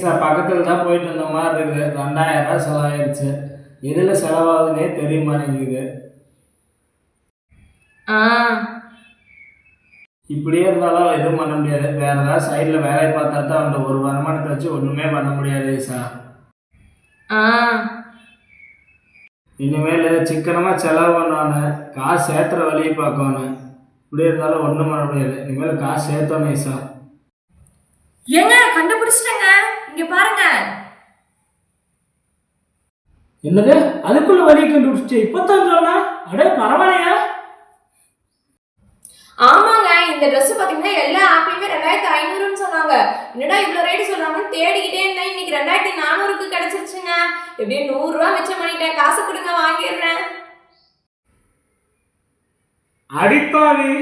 Sir பக்கத்தில் தான் போயிட்டு இருந்த மாதிரி இருக்குது. 2000 செலவாயிருச்சு. எதில் செலவாகுதுன்னே தெரிய மாட்டேங்குது. ஆ இப்படியே இருந்தாலும் எதுவும் பண்ண முடியாது. வேற ஏதாவது சைடில் வேலையை பார்த்தா தான் அந்த ஒரு வருமானத்தை வச்சு ஒன்றுமே பண்ண முடியாது சார். ஆ இனிமேல் சிக்கனமாக செலவு பண்ணணும். காசு சேர்த்துற வழியை பார்க்கணும். இப்படியே இருந்தாலும் ஒன்றும் பண்ண முடியாது. இனிமேல் காசு சேர்த்தோன்னே சார். ஏங்க கண்டுபிடிச்சிட்டேங்க. இங்க பாருங்க. என்னது அதுக்குள்ள வழியை கண்டுபிடிச்சு இப்போத்தான் சொன்னா? அடே பரவாயில்லையா? ஆமாங்க, இந்த ட்ரெஸ் பாத்தீங்கன்னா எல்லா ஆப்லயுமே 2500ன்னு சொன்னாங்க. என்னடா இவ்வளவு ரேட் சொல்றாங்கன்னு தேடிக்கிட்டே இருந்தேன். இன்னைக்கு 2400க்கு கிடைச்சிருச்சுங்க. எப்படியும் 100 ரூபாய் மிச்சம் பண்ணிட்டேன். காசு கொடுங்க, வாங்கிடுறேன். அடிப்பாவி.